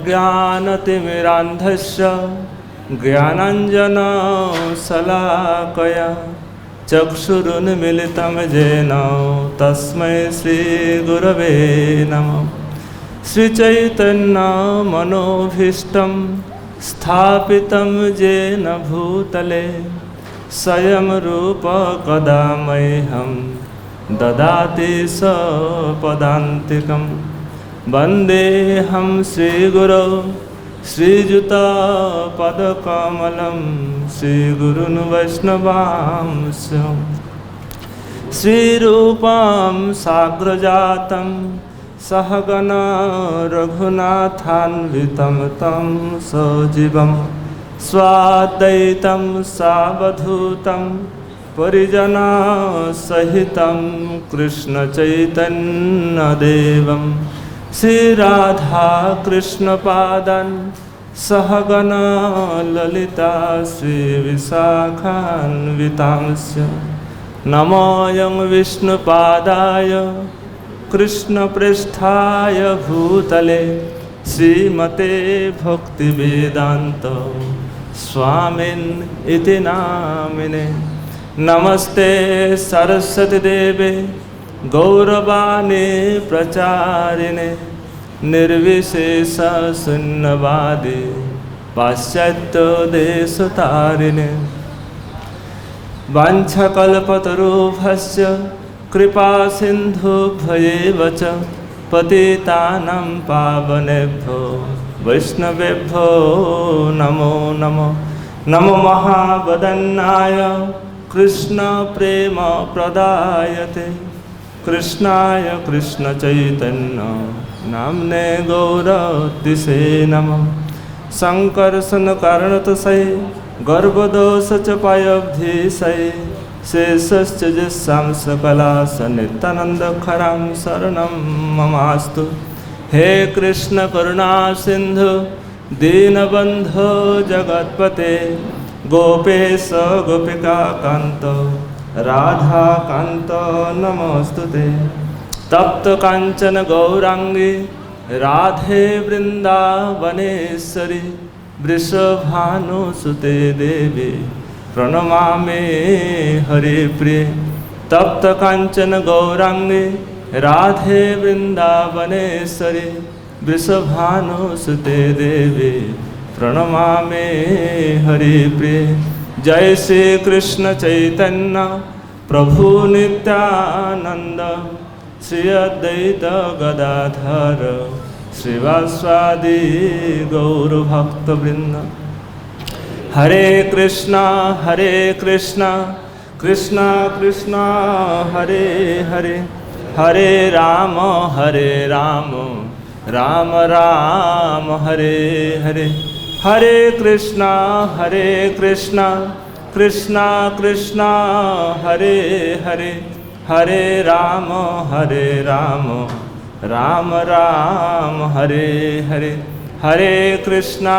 अज्ञानतिमिरान्धस्य ज्ञानाञ्जनशलाकया चक्षुरुन्मीलितं येन तस्मै श्रीगुरवे नमः। श्रीचैतन्यमनोभीष्टं स्थापितं येन भूतले स्वयं रूप कदा मह्यं ददाति स्वपदान्तिकं। वन्देऽहं श्रीगुरौ श्रीयुतपदकमलं श्रीगुरुन् वैष्णवांश्च। श्रीरूपं साग्रजातं सहगण रघुनाथान्वितं तं सजीवं स्वाद्वैतं सावधूतं परिजनसहितं कृष्णचैतन्यदेवं श्रीराधाकृष्णपादान् सहगण ललिता श्रीविशाखान्वितांश्च। नमोऽयं विष्णुपादाय कृष्णप्रेष्ठाय भूतले श्रीमते भक्तिवेदान्त स्वामिन् इति नामिने। नमस्ते सरस्वती देवे गौरवाणी प्रचारिणे निर्विशेष शून्यवादी पाश्चात्यदेशतारिणे। वाञ्छाकल्पतरुभ्यश्च कृपा सिन्धुभ्यैव च पतितानां पावनेभ्यो वैष्णवेभ्यो नमो नमः। नमो महावदन्नाय कृष्ण प्रेम प्रदायते कृष्णाय कृष्णचैतन्य नाम्ने गौरतिसे नमः। संकर्षण कारणतसै गर्भदोष च पायब्धिसै शेषश्च यस्यां सकलासनित्यानन्दखरां शरणं ममास्तु। हे कृष्ण करुणा सिन्धु दीनबन्धो जगत्पते गोपेश गोपिकान्त राधाकान्त नमोस्तुते। तप्त कांचन गौरांगी राधे वृंदावनेश्वरी वृषभानुसुते देवी प्रणमामि हरिप्रिये। तप्त कांचन गौरांगी राधे वृंदावनेश्वरी वृषभानुसुते देवी प्रणमामि हरिप्रिये। जय श्री कृष्ण चैतन्य प्रभु नित्यानंद श्री अद्वैत गदाधर श्रीवासादि गौरभक्तवृंद। हरे कृष्णा कृष्णा कृष्णा हरे हरे हरे राम राम राम हरे हरे। हरे कृष्णा कृष्णा कृष्णा हरे हरे हरे राम राम राम हरे हरे। हरे कृष्णा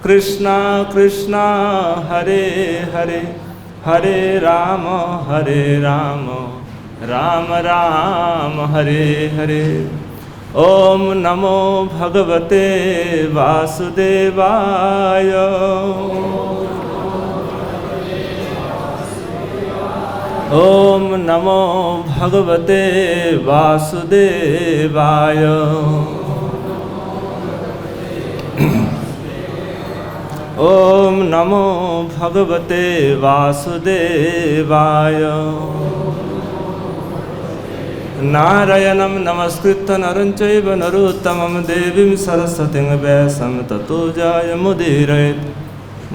कृष्णा कृष्णा हरे हरे हरे राम राम राम हरे हरे। ओम नमो भगवते वासुदेवाय। ओम नमो भगवते वासुदेवाय। ओम नमो भगवते वासुदेवाय। नारायणं नमस्कृत्य नरं चैव नरोत्तमं देवीं सरस्वतीं व्यासं ततो जयमुदीरयेत्।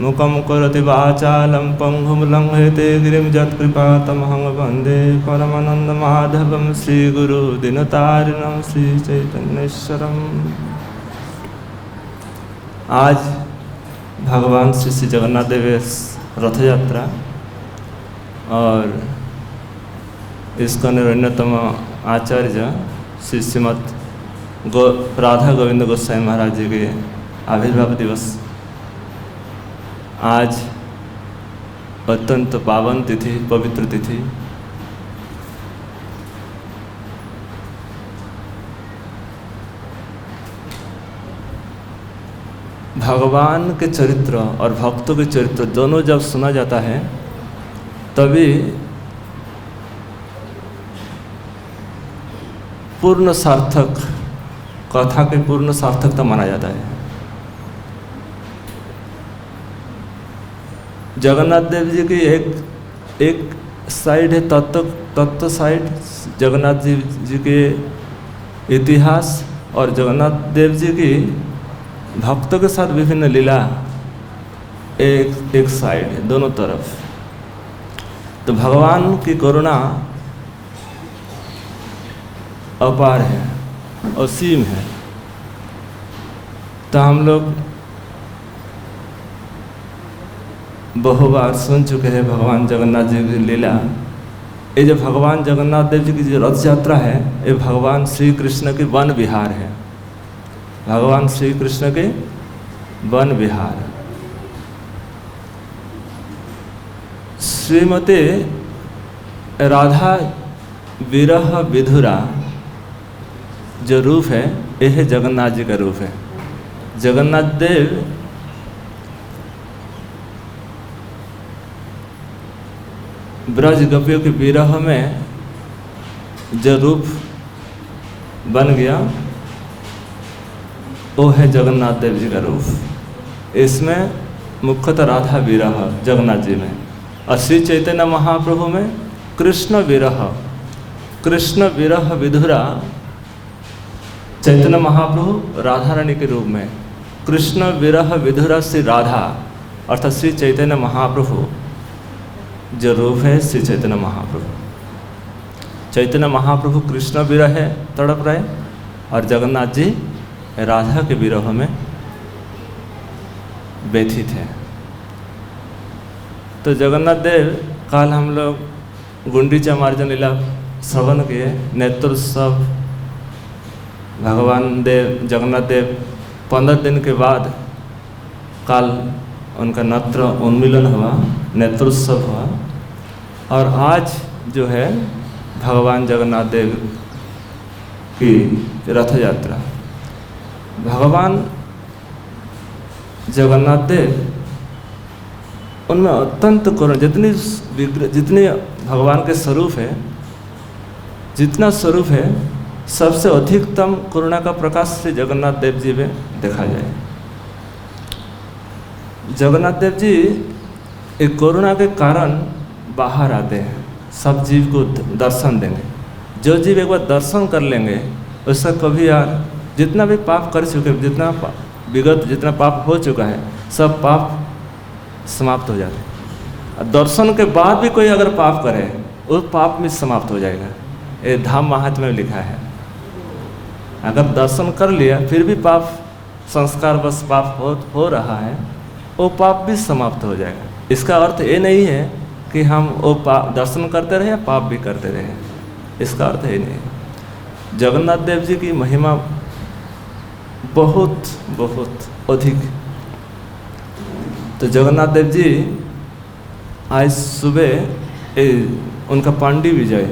मुखं करोति वाचालं पङ्गुं लङ्घयते गिरिं यत्कृपातमहं वन्दे परमानन्दमाधवं श्रीगुरुदीनतारिणं श्रीचैतन्येश्वरम्। आज भगवान श्री श्री जगन्नाथ देव रथ यात्रा और इसका अन्यतम आचार्य श्री श्रीमद राधा गोविंद गोस्वामी महाराज जी के आविर्भाव दिवस आज अत्यंत पावन तिथि, पवित्र तिथि। भगवान के चरित्र और भक्तों के चरित्र दोनों जब सुना जाता है तभी पूर्ण सार्थक, कथा के पूर्ण सार्थकता माना जाता है। जगन्नाथ देव जी की एक साइड है तत्व साइड, जगन्नाथ जी के इतिहास, और जगन्नाथ देव जी की भक्तों के साथ विभिन्न लीला एक साइड है, दोनों तरफ। तो भगवान की करुणा अपार है, असीम है। तो हम लोग बहु बार सुन चुके हैं भगवान जगन्नाथ जी की लीला। ये जो भगवान जगन्नाथ देव जी की जो रथ यात्रा है, ये भगवान श्री कृष्ण के वन विहार है, भगवान श्री कृष्ण के वन विहार। श्रीमती राधा विरह विधुरा जो रूप है, यह है जगन्नाथ जी का रूप है। जगन्नाथ देव ब्रज गोपियों के विरह में जो रूप बन गया वो है जगन्नाथ देव जी का रूप। इसमें मुख्यतः राधा विरह जगन्नाथ जी में, और श्री चैतन्य महाप्रभु में कृष्ण विरह विधुरा। चैतन्य महाप्रभु राधा रानी के रूप में, कृष्ण विरह विधुरा श्री राधा, अर्थात श्री चैतन्य महाप्रभु जो रूप है श्री चैतन्य महाप्रभु। चैतन्य महाप्रभु कृष्ण विरह है तड़प रहे, और जगन्नाथ जी राधा के विरह में व्यथित है। तो जगन्नाथ देव कल हम लोग गुंडीचा मार्जन लीला श्रवण किए, नेत्रोत्सव। भगवान देव जगन्नाथ देव 15 दिन के बाद कल उनका नेत्र उन्मीलन हुआ, नेत्रोत्सव हुआ, और आज जो है भगवान जगन्नाथ देव की रथ यात्रा। भगवान जगन्नाथ देव उनमें अत्यंत करुणा, जितने भगवान के स्वरूप है, जितना स्वरूप है, सबसे अधिकतम करुणा का प्रकाश श्री जगन्नाथ देव जी में देखा जाए। जगन्नाथ देव जी एक करुणा के कारण बाहर आते हैं, सब जीव को दर्शन देंगे। जो जीव एक बार दर्शन कर लेंगे उसका कभी यार जितना भी पाप कर चुके, जितना पाप हो चुका है, सब पाप समाप्त हो जाते हैं। दर्शन के बाद भी कोई अगर पाप करे वो पाप में समाप्त हो जाएगा। ये धाम महात्म्य में लिखा है। अगर दर्शन कर लिया फिर भी पाप संस्कार बस पाप हो रहा है, वो पाप भी समाप्त हो जाएगा। इसका अर्थ ये नहीं है कि हम वो दर्शन करते रहे या पाप भी करते रहे, इसका अर्थ ये नहीं। जगन्नाथ देव जी की महिमा बहुत बहुत अधिक। तो जगन्नाथ देव जी आज सुबह उनका पांडु विजय,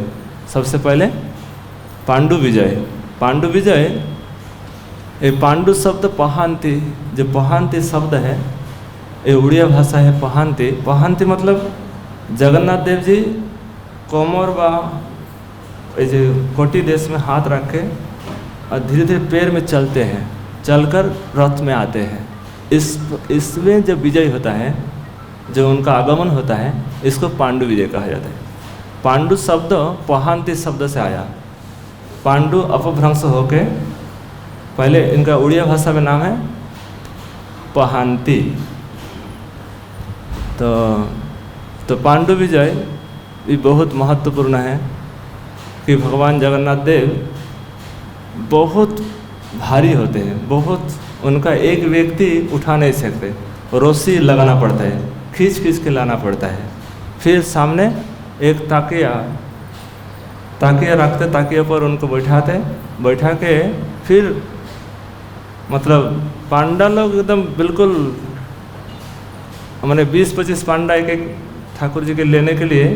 सबसे पहले पांडु विजय, ये पांडु शब्द पहांती, जो पहांती शब्द है ये उड़िया भाषा है। पहांती मतलब जगन्नाथ देव जी कोमर व जो कोटि देश में हाथ रख के और धीरे धीरे पैर में चलते हैं, चलकर रथ में आते हैं। इसमें जब विजय होता है, जो उनका आगमन होता है, इसको पांडु विजय कहा जाता है। पांडु शब्द पहांती शब्द से आया। पांडु अपभ्रंश होके पहले इनका उड़िया भाषा में नाम है पहांती। तो पांडु विजय भी बहुत महत्वपूर्ण है कि भगवान जगन्नाथ देव बहुत भारी होते हैं, बहुत, उनका एक व्यक्ति उठा नहीं सकते, रस्सी लगाना पड़ता है, खींच के लाना पड़ता है। फिर सामने एक ताकिया रखते, ताकिया पर उनको बैठा के फिर मतलब पांडा लोग एकदम बिल्कुल मैंने 20-25 पांडा एक ठाकुर जी के लेने के लिए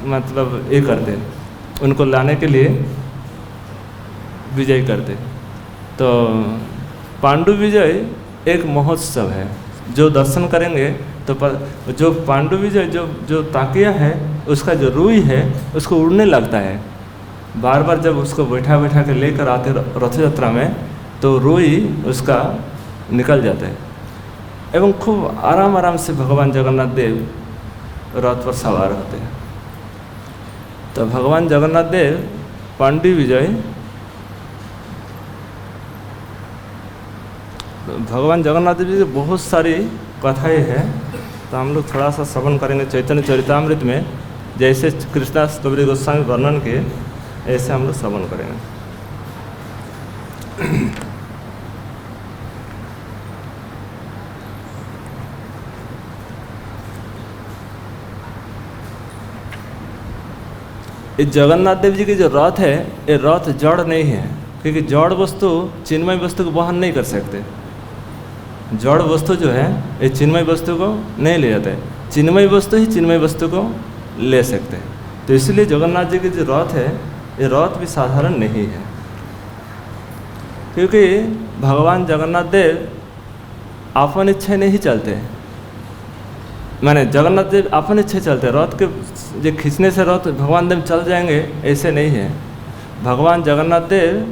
मतलब ये करते, उनको लाने के लिए विजय करते। तो पांडु विजय एक महोत्सव है। जो दर्शन करेंगे तो जो पांडु विजय जो ताकिया है उसका जो रुई है उसको उड़ने लगता है। बार बार जब उसको बैठा बैठा के लेकर आते रथ यात्रा में तो रुई उसका निकल जाता है एवं खूब आराम आराम से भगवान जगन्नाथ देव रथ पर सवार होते हैं। तो भगवान जगन्नाथ देव पांडु विजय, भगवान जगन्नाथ देव जी की बहुत सारी कथाएं हैं, तो हम लोग थोड़ा सा श्रवण करेंगे चैतन्य चरितामृत में। जैसे कृष्णदास कबीर गोस्वामी वर्णन किए ऐसे हम लोग श्रवण करेंगे। इस जगन्नाथ देव जी की जो रथ है ये रथ जड़ नहीं है, क्योंकि जड़ वस्तु चिन्मय वस्तु को वहन नहीं कर सकते। जड़ वस्तु जो है ये चिन्मय वस्तु को नहीं ले जाते, चिन्मय वस्तु ही चिन्मय वस्तु को ले सकते हैं। तो इसलिए जगन्नाथ जी की जो रथ है ये रथ भी साधारण नहीं है, क्योंकि भगवान जगन्नाथ देव अपन इच्छा नहीं चलते। माने जगन्नाथ देव अपन इच्छा चलते, रथ के जो खींचने से रथ भगवान देव चल जाएंगे ऐसे नहीं है। भगवान जगन्नाथ देव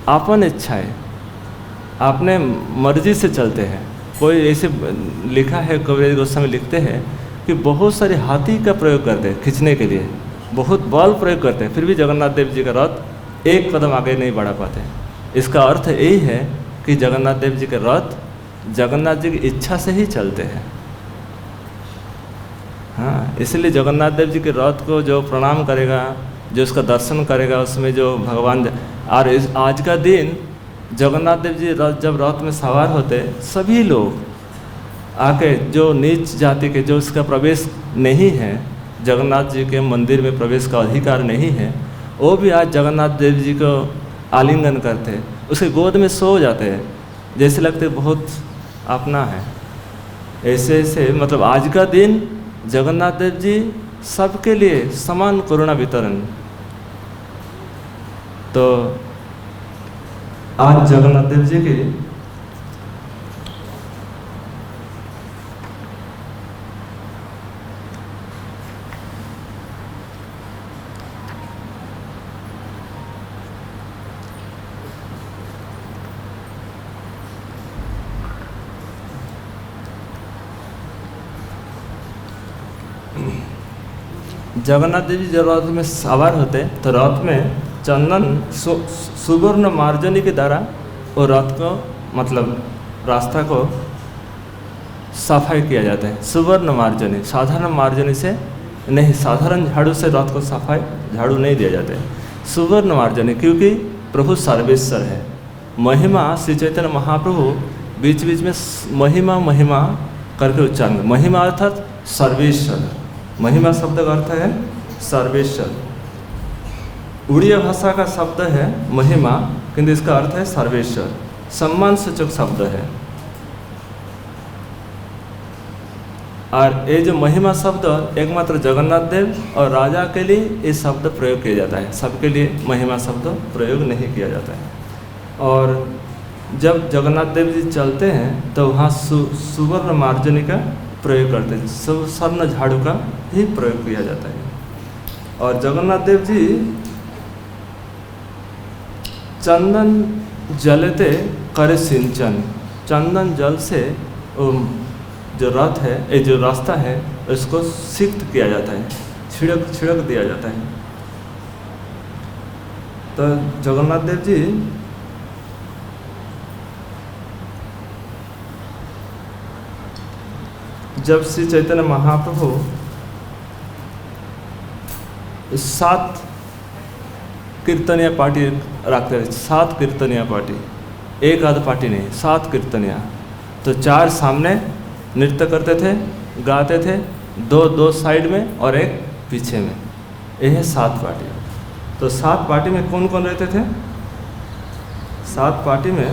अपन इच्छा है, अपने मर्जी से चलते हैं। कोई ऐसे लिखा है, कबीर गोस्वामी लिखते हैं कि बहुत सारे हाथी का प्रयोग करते हैं खींचने के लिए, बहुत बल प्रयोग करते हैं, फिर भी जगन्नाथ देव जी का रथ एक कदम आगे नहीं बढ़ा पाते। इसका अर्थ यही है कि जगन्नाथ देव जी के रथ जगन्नाथ जी की इच्छा से ही चलते हैं। हाँ, इसलिए जगन्नाथ देव जी के रथ को जो प्रणाम करेगा, जो उसका दर्शन करेगा, उसमें जो भगवान और आज का दिन जगन्नाथ देव जी जब रथ में सवार होते, सभी लोग आके जो नीच जाति के, जो उसका प्रवेश नहीं है, जगन्नाथ जी के मंदिर में प्रवेश का अधिकार नहीं है, वो भी आज जगन्नाथ देव जी को आलिंगन करते, उसके गोद में सो जाते हैं, जैसे लगते बहुत अपना है। ऐसे ऐसे मतलब आज का दिन जगन्नाथ देव जी सबके लिए समान करुणा वितरण। तो आज जगन्नाथ देव जी की जगन्नाथ देव जी जब रथ में सवार होते तो रथ में चंदन सुवर्ण मार्जनी के द्वारा वो रथ को मतलब रास्ता को सफाई किया जाता है। सुवर्ण मार्जनी, साधारण मार्जनी से नहीं, साधारण झाड़ू से रथ को सफाई झाड़ू नहीं दिया जाता है, सुवर्ण मार्जनी, क्योंकि प्रभु सर्वेश्वर है। महिमा श्री चैतन्य महाप्रभु बीच बीच में महिमा महिमा करके उच्चारण, महिमा अर्थात सर्वेश्वर, महिमा शब्द का अर्थ है सर्वेश्वर। उड़िया भाषा का शब्द है महिमा, किंतु इसका अर्थ है सर्वेश्वर, सम्मान सूचक शब्द है। और ये जो महिमा शब्द एकमात्र जगन्नाथ देव और राजा के लिए ये शब्द प्रयोग किया जाता है, सबके लिए महिमा शब्द प्रयोग नहीं किया जाता है। और जब जगन्नाथ देव जी चलते हैं तो वहाँ सुवर्ण मार्जनी का प्रयोग करते हैं, स्वर्ण झाड़ू का ही प्रयोग किया जाता है। और जगन्नाथ देव जी चंदन जलते करे सिंचन, चंदन जल से जो रथ है, ये जो रास्ता है उसको सिक्त किया जाता है, छिड़क दिया जाता है। तो जगन्नाथ देव जी जब श्री चैतन्य महाप्रभु 7 कीर्तनिया पार्टी रखते थे, 7 कीर्तनिया पार्टी, एक आध पार्टी नहीं, 7 कीर्तनिया। तो 4 सामने नृत्य करते थे, गाते थे, 2 साइड में और एक पीछे में, यह है 7 पार्टी। तो 7 पार्टी में कौन कौन रहते थे? 7 पार्टी में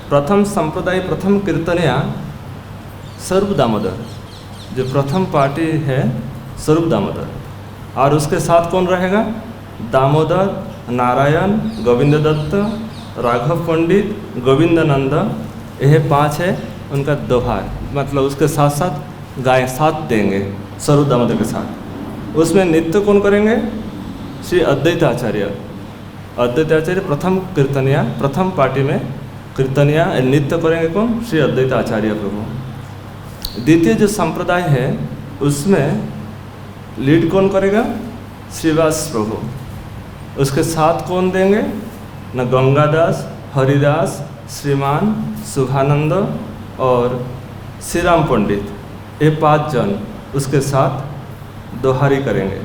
प्रथम संप्रदाय, प्रथम कीर्तनिया स्वरूप दामोदर, जो प्रथम पार्टी है स्वरूप दामोदर, और उसके साथ कौन रहेगा? दामोदर, नारायण, गोविंद दत्त, राघव पंडित, गोविंदानंद, यह 5 है उनका दोहा, मतलब उसके साथ साथ गाय साथ देंगे स्वरूप दामोदर के साथ। उसमें नृत्य कौन करेंगे? श्री अद्वैत आचार्य। अद्वैत आचार्य प्रथम कीर्तनिया, प्रथम पार्टी में कीर्तनिया नृत्य करेंगे कौन? श्री अद्वैत आचार्य प्रभु। द्वितीय जो संप्रदाय है उसमें लीड कौन करेगा? श्रीवास प्रभु। उसके साथ कौन देंगे? न गंगादास, हरिदास, श्रीमान, शुभानंद और श्री राम पंडित, ये 5 जन उसके साथ दोहारी करेंगे।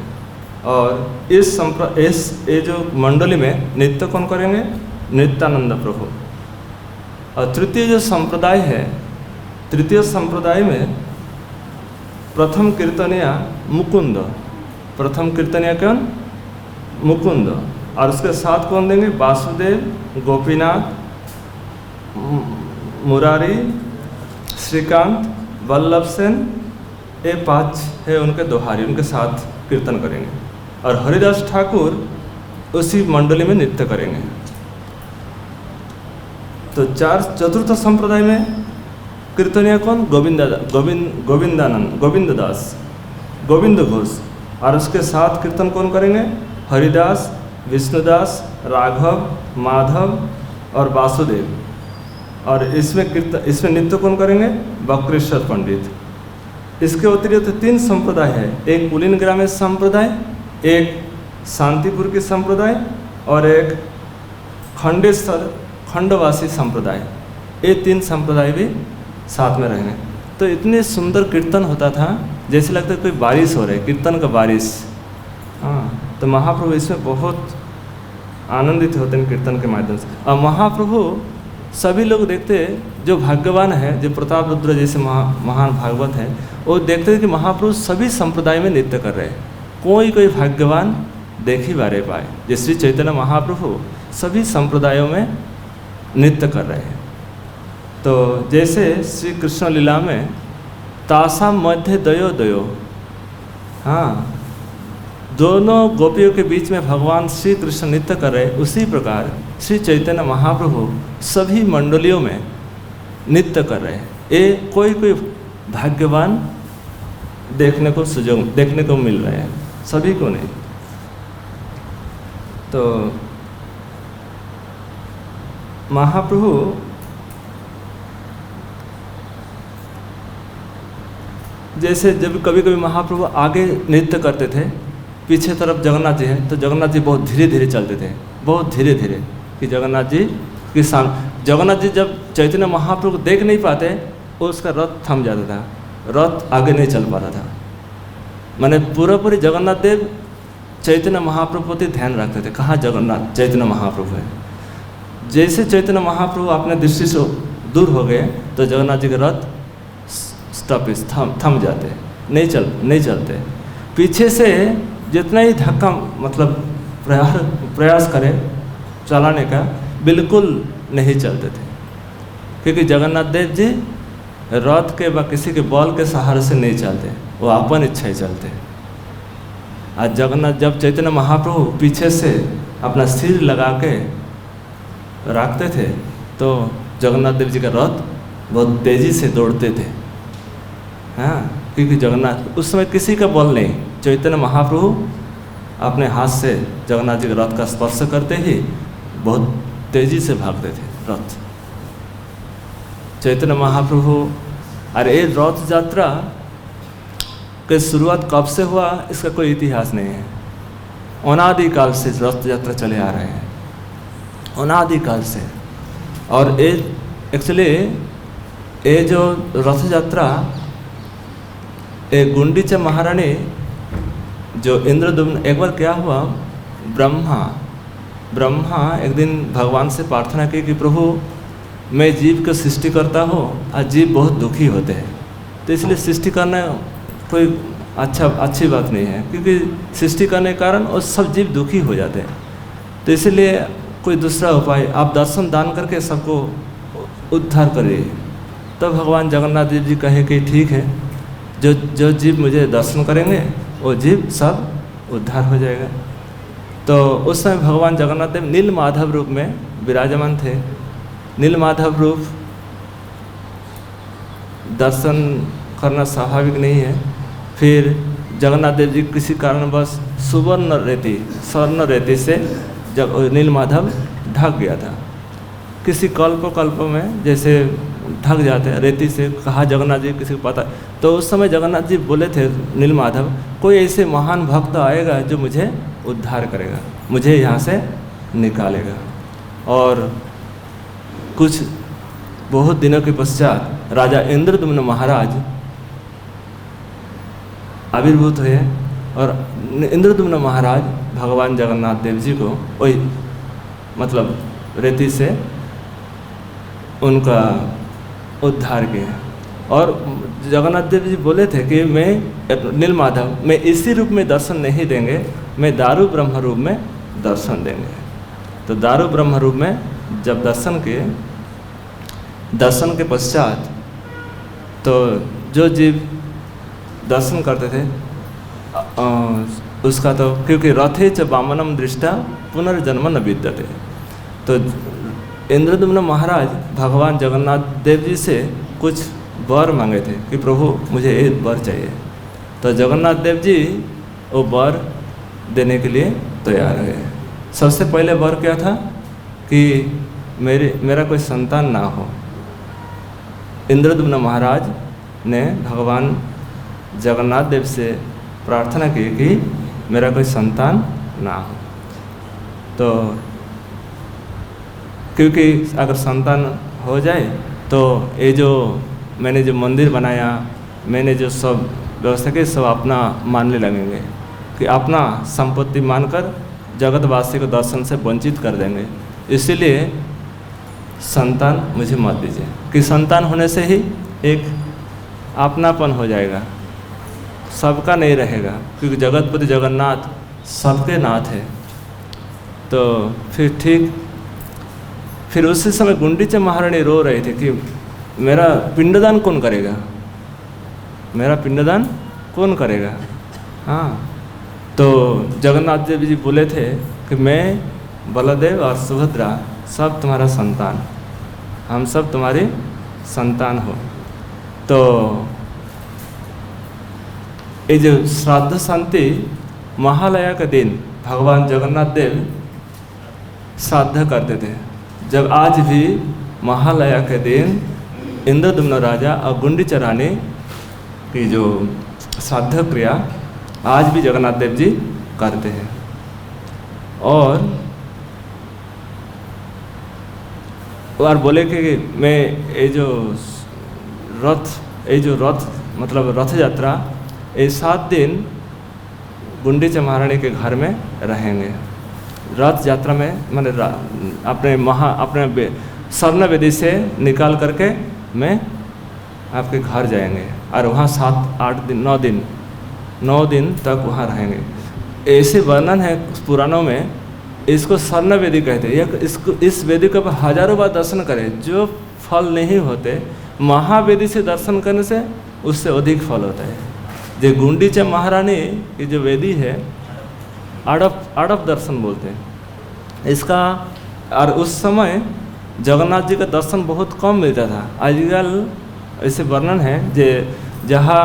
और इस ये जो मंडली में नृत्य कौन करेंगे? नित्यानंद प्रभु। और तृतीय जो संप्रदाय है, तृतीय संप्रदाय में प्रथम कीर्तनिया मुकुंद, प्रथम कीर्तनिया कौन? मुकुंद। और उसके साथ कौन देंगे? वासुदेव, गोपीनाथ, मुरारी, श्रीकांत, वल्लभ सेन, ये 5 है उनके दोहारी, उनके साथ कीर्तन करेंगे। और हरिदास ठाकुर उसी मंडली में नृत्य करेंगे। तो चतुर्थ संप्रदाय में कीर्तनिया कौन? गोविंदानंद, गोविंददास, गोविंद घोष। और उसके साथ कीर्तन कौन करेंगे? हरिदास, विष्णुदास, राघव, माधव और वासुदेव। और इसमें नृत्य कौन करेंगे? बक्रेश्वर पंडित। इसके अतिरिक्त 3 संप्रदाय है, एक पुलिन ग्राम्य संप्रदाय, एक शांतिपुर की संप्रदाय और एक खंडवासी संप्रदाय। ये 3 संप्रदाय भी साथ में रहेंगे। तो इतने सुंदर कीर्तन होता था जैसे लगता है कोई बारिश हो रही है, कीर्तन का बारिश। हाँ, तो महाप्रभु इसमें बहुत आनंदित होते हैं कीर्तन के माध्यम से। और महाप्रभु सभी लोग देखते जो भाग्यवान है, जो प्रताप रुद्र जैसे महान भागवत है, वो देखते हैं कि महाप्रभु सभी संप्रदाय में नृत्य कर रहे हैं। कोई भाग्यवान देख ही बारे पाए। जैसे श्री चैतन्य महाप्रभु सभी संप्रदायों में नृत्य कर रहे हैं। तो जैसे श्री कृष्ण लीला में तासा मध्य दयो दयो, हाँ, दोनों गोपियों के बीच में भगवान श्री कृष्ण नृत्य कर रहे, उसी प्रकार श्री चैतन्य महाप्रभु सभी मंडलियों में नृत्य कर रहे हैं। ये कोई भाग्यवान देखने को मिल रहे हैं, सभी को नहीं। तो महाप्रभु जैसे जब कभी कभी महाप्रभु आगे नृत्य करते थे, पीछे तरफ जगन्नाथ जी हैं, तो जगन्नाथ जी बहुत धीरे धीरे चलते थे, बहुत धीरे धीरे, कि जगन्नाथ जी के सामने जगन्नाथ जी जब चैतन्य महाप्रभु को देख नहीं पाते, वो उसका रथ थम जाता था, रथ आगे नहीं चल पाता था। माने पूरी जगन्नाथ देव चैतन्य महाप्रभु प्रति ध्यान रखते थे, कहाँ जगन्नाथ चैतन्य महाप्रभु है। जैसे चैतन्य महाप्रभु अपने दृष्टि से दूर हो गए तो जगन्नाथ जी के रथ थम जाते, नहीं चलते। पीछे से जितना ही धक्का मतलब प्रयास करें चलाने का, बिल्कुल नहीं चलते थे, क्योंकि जगन्नाथ देव जी रथ के व किसी के बल के सहारे से नहीं चलते, वो अपन इच्छा ही चलते। आज जगन्नाथ जब चैतन्य महाप्रभु पीछे से अपना सिर लगा के रखते थे तो जगन्नाथ देव जी का रथ बहुत तेज़ी से दौड़ते थे। हाँ, क्योंकि जगन्नाथ उस समय किसी का बल नहीं, चैतन्य महाप्रभु अपने हाथ से जगन्नाथ जी के रथ का स्पर्श करते ही बहुत तेज़ी से भागते थे रथ। चैतन्य महाप्रभु, अरे ये रथ यात्रा की शुरुआत कब से हुआ इसका कोई इतिहास नहीं है। अनादिकाल से रथ यात्रा चले आ रहे हैं, अनादिकाल से। और ये एक्चुअली ये जो रथ यात्रा, ये गुंडीचा महारानी जो इंद्रदुम्न, एक बार क्या हुआ, ब्रह्मा एक दिन भगवान से प्रार्थना की कि प्रभु मैं जीव को सृष्टि करता हूँ और जीव बहुत दुखी होते हैं, तो इसलिए सृष्टि करना कोई अच्छी बात नहीं है, क्योंकि सृष्टि करने के कारण और सब जीव दुखी हो जाते हैं। तो इसलिए कोई दूसरा उपाय, आप दर्शन दान करके सबको उद्धार करिए। तो भगवान जगन्नाथ देव जी कहे कि ठीक है, जो जीव मुझे दर्शन करेंगे वो जीव सब उद्धार हो जाएगा। तो उस समय भगवान जगन्नाथ देव नील माधव रूप में विराजमान थे। नीलमाधव रूप दर्शन करना स्वाभाविक नहीं है। फिर जगन्नाथ देव जी किसी कारणवश स्वर्ण रेती से जब नीलमाधव ढक गया था। किसी कल्प में जैसे ढक जाते हैं रेती से, कहा जगन्नाथ जी किसी को पता, तो उस समय जगन्नाथ जी बोले थे नीलमाधव, कोई ऐसे महान भक्त आएगा जो मुझे उद्धार करेगा, मुझे यहाँ से निकालेगा। और कुछ बहुत दिनों के पश्चात राजा इंद्रद्युम्न महाराज आविर्भूत हुए और इंद्रद्युम्न महाराज भगवान जगन्नाथ देव जी को वही मतलब रेती से उनका उद्धार किया। और जगन्नाथ देव जी बोले थे कि मैं नीलमाधव मैं इसी रूप में दर्शन नहीं देंगे, मैं दारू ब्रह्म रूप में दर्शन देंगे। तो दारू ब्रह्म रूप में जब दर्शन के पश्चात तो जो जीव दर्शन करते थे उसका तो क्योंकि रथे च वामनम दृष्टा पुनर्जन्म न विद्यते, तो इंद्रद्युम्न महाराज भगवान जगन्नाथ देव जी से कुछ वर मांगे थे कि प्रभु मुझे एक वर चाहिए। तो जगन्नाथ देव जी वो वर देने के लिए तैयार हुए। सबसे पहले वर क्या था कि मेरा कोई संतान ना हो। इंद्रद्युम्न महाराज ने भगवान जगन्नाथ देव से प्रार्थना की कि मेरा कोई संतान ना हो। तो क्योंकि अगर संतान हो जाए तो ये जो मैंने जो मंदिर बनाया, मैंने जो सब व्यवस्था की सब अपना मानने लगेंगे कि अपना संपत्ति मानकर जगतवासी को दर्शन से वंचित कर देंगे। इसीलिए संतान मुझे मत दीजिए, कि संतान होने से ही एक अपनापन हो जाएगा, सबका नहीं रहेगा, क्योंकि जगतपति जगन्नाथ सबके नाथ है। तो फिर उसी समय गुंडीचा महारानी रो रही थी कि मेरा पिंडदान कौन करेगा, मेरा पिंडदान कौन करेगा। हाँ, तो जगन्नाथ देव जी बोले थे कि मैं बलदेव और सुभद्रा सब तुम्हारा संतान, हम सब तुम्हारी संतान हो। तो ये जो श्राद्ध शांति महालया के दिन भगवान जगन्नाथ देव श्राद्ध करते थे। जब आज भी महालया के दिन इंद्रद्युम्न राजा और गुंडीचा रानी की जो श्राद्ध क्रिया आज भी जगन्नाथ देव जी करते हैं। और बोले कि मैं ये जो रथ मतलब रथ यात्रा ये 7 दिन गुंडीचा महारानी के घर में रहेंगे। रथ यात्रा में मैंने अपने स्वर्ण वेदी से निकाल करके मैं आपके घर जाएंगे और वहाँ 7-8 दिन 9 दिन तक वहाँ रहेंगे। ऐसे वर्णन है पुराणों में, इसको स्वर्ण वेदी कहते हैं। इस वेदी को हजारों बार दर्शन करें, जो फल नहीं होते महावेदी से दर्शन करने से उससे अधिक फल होता है। जो गुंडीचा महारानी की जो वेदी है आड़प दर्शन बोलते हैं इसका। और उस समय जगन्नाथ जी का दर्शन बहुत कम मिलता था। आजकल ऐसे वर्णन है जे जहाँ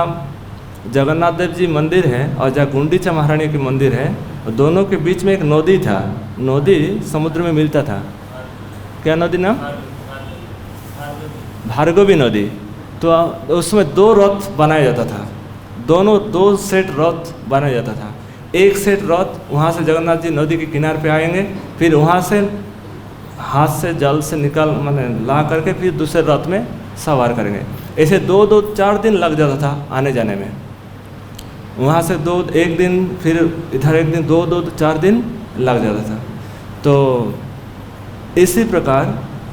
जगन्नाथ देव जी मंदिर है और जहाँ गुंडीचा महारानी की मंदिर है, दोनों के बीच में एक नदी था। नदी समुद्र में मिलता था। क्या नदी नाम? भार्गवी नदी। तो उसमें 2 रथ बनाया जाता था, 2 सेट रथ बनाया जाता था। एक सेट रथ वहाँ से जगन्नाथ जी नदी के किनारे पे आएंगे, फिर वहाँ से हाथ से जल से ला करके फिर दूसरे रथ में सवार करेंगे। ऐसे 2-4 दिन लग जाता था आने जाने में। वहाँ से 1 दिन, फिर इधर 1 दिन, 2-4 दिन लग जाता था। तो इसी प्रकार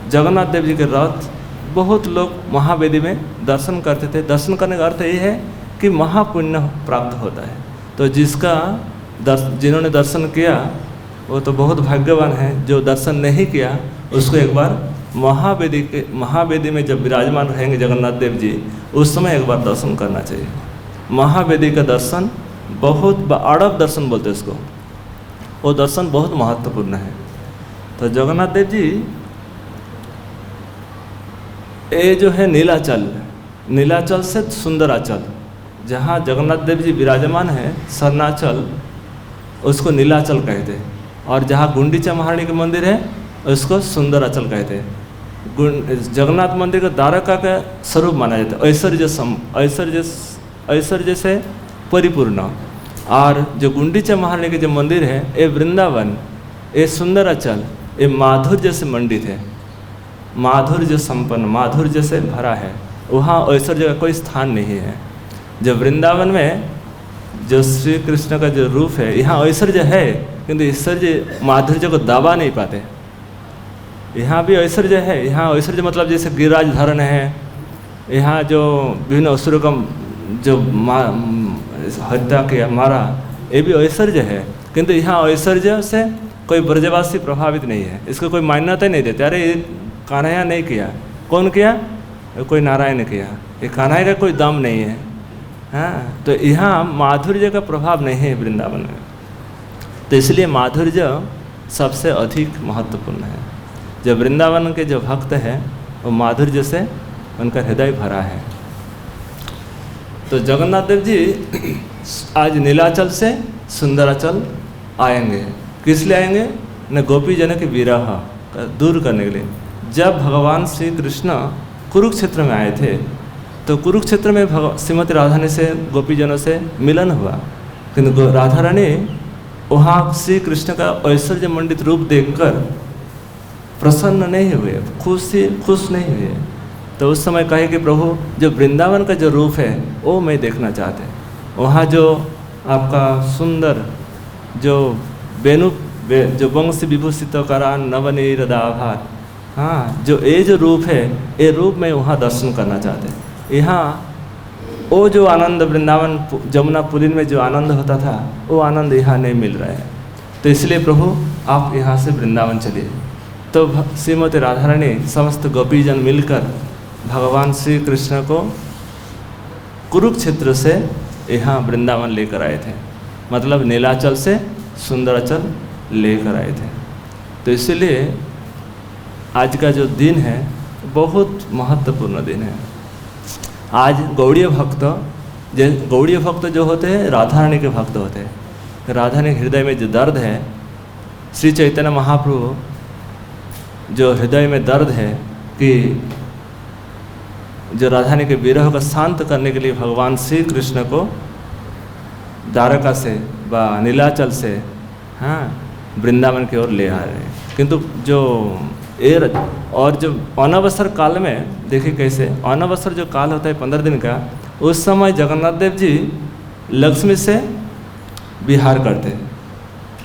जगन्नाथ देव जी के रथ बहुत लोग महावेदी में दर्शन करते थे। दर्शन करने का अर्थ ये है कि महापुण्य प्राप्त होता है। तो जिन्होंने दर्शन किया वो तो बहुत भाग्यवान है। जो दर्शन नहीं किया उसको एक बार महावेदी में जब विराजमान रहेंगे जगन्नाथ देव जी, उस समय एक बार दर्शन करना चाहिए। महावेदी का दर्शन बहुत आड़प दर्शन बोलते हैं इसको, वो दर्शन बहुत महत्वपूर्ण है। तो जगन्नाथ देव जी ये जो है नीलाचल से सुंदराचल, जहाँ जगन्नाथ देव जी विराजमान है सरनाचल, उसको नीलाचल कहते हैं। और जहाँ गुंडीचा महारानी का मंदिर है उसको सुंदराचल कहते हैं। जगन्नाथ मंदिर को द्वारका का स्वरूप माना जाता है, ऐश्वर्य से परिपूर्ण। और जो गुंडीचा महारानी के जो मंदिर है ये वृंदावन, ये सुंदराचल, ये माधुर्य से मंडित है, माधुर्य संपन्न, माधुर्य से भरा है। वहाँ ऐश्वर्य का कोई स्थान नहीं है। जो वृंदावन में जो श्री कृष्ण का जो रूप है, यहाँ ऐश्वर्य है किंतु ऐश्वर्य माधुर्य को दबा नहीं पाते। यहाँ भी ऐश्वर्य है, यहाँ ऐश्वर्य मतलब जैसे गिरिराज धारण है, यहाँ जो विभिन्न असुरों का जो हत्या किया मारा, ये भी ऐश्वर्य है। किंतु यहाँ ऐश्वर्य से कोई ब्रजवासी प्रभावित नहीं है, इसको कोई मान्यता नहीं देते। अरे ये कान्हैया नहीं किया, कौन किया? कोई नारायण ने किया, ये कान्हैया का कोई दम नहीं है। हाँ, तो यहाँ माधुर्य का प्रभाव नहीं है वृंदावन में, तो इसलिए माधुर्य सबसे अधिक महत्वपूर्ण है। जो वृंदावन के जो भक्त हैं वो माधुर्य से उनका हृदय भरा है। तो जगन्नाथ देव जी आज नीलाचल से सुंदराचल आएंगे। किस लिए आएंगे? न गोपी जन के विरह दूर करने के लिए। जब भगवान श्री कृष्ण कुरुक्षेत्र में आए थे तो कुरुक्षेत्र में श्रीमती राधा रानी से गोपीजनों से मिलन हुआ, किंतु राधा रानी वहाँ श्री कृष्ण का ऐश्वर्य मंडित रूप देखकर प्रसन्न नहीं हुए, खुश नहीं हुए। तो उस समय कहे कि प्रभु जो वृंदावन का जो रूप है वो मैं देखना चाहते। वहाँ जो आपका सुंदर जो वेणु जो वंश विभूषित करा नवनीर दाभार, हाँ, जो ये जो रूप है ये रूप में वहाँ दर्शन करना चाहते। यहाँ वो जो आनंद वृंदावन जमुना पुलिन में जो आनंद होता था वो आनंद यहाँ नहीं मिल रहा है। तो इसलिए प्रभु आप यहाँ से वृंदावन चलिए। तो श्रीमती राधा रानी समस्त गोपीजन मिलकर भगवान श्री कृष्ण को कुरुक्षेत्र से यहाँ वृंदावन लेकर आए थे, मतलब नीलाचल से सुंदराचल लेकर आए थे। तो इसलिए आज का जो दिन है बहुत महत्वपूर्ण दिन है। आज गौड़ीय भक्त जो होते हैं राधा रानी के भक्त होते हैं। राधा रानी हृदय में जो दर्द है, श्री चैतन्य महाप्रभु जो हृदय में दर्द है कि जो राधा रानी के विरह को शांत करने के लिए भगवान श्री कृष्ण को द्वारका से व नीलाचल से, हाँ, वृंदावन की ओर ले आ रहे हैं। किंतु जो और जो अनवसर काल में देखिए कैसे अनवसर जो काल होता है 15 दिन का, उस समय जगन्नाथ देव जी लक्ष्मी से विहार करते हैं।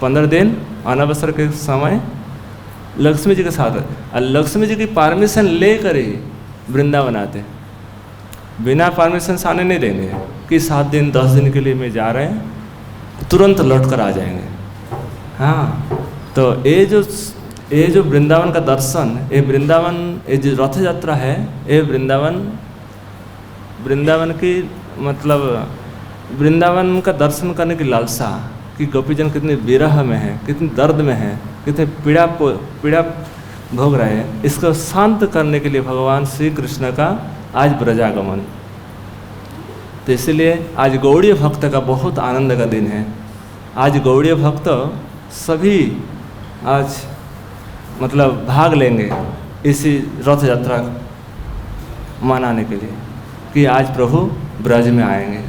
15 दिन अनवसर के समय लक्ष्मी जी के साथ, और लक्ष्मी जी की परमिशन लेकर ही वृंदावन आते। बिना परमिशन से आने नहीं देंगे कि 7 दिन 10 दिन के लिए मैं जा रहे हैं, तुरंत लौट कर आ जाएंगे। हाँ, तो ये जो वृंदावन का दर्शन, ये वृंदावन, ये जो रथ यात्रा है, ये वृंदावन की मतलब वृंदावन का दर्शन करने की लालसा कि गोपीजन कितने विरह में है, कितने दर्द में है, कितने पीड़ा भोग रहे हैं, इसको शांत करने के लिए भगवान श्री कृष्ण का आज ब्रजागमन। तो इसलिए आज गौड़ीय भक्त का बहुत आनंद का दिन है। आज गौड़ीय भक्त सभी आज मतलब भाग लेंगे इसी रथ यात्रा मनाने के लिए कि आज प्रभु ब्रज में आएंगे।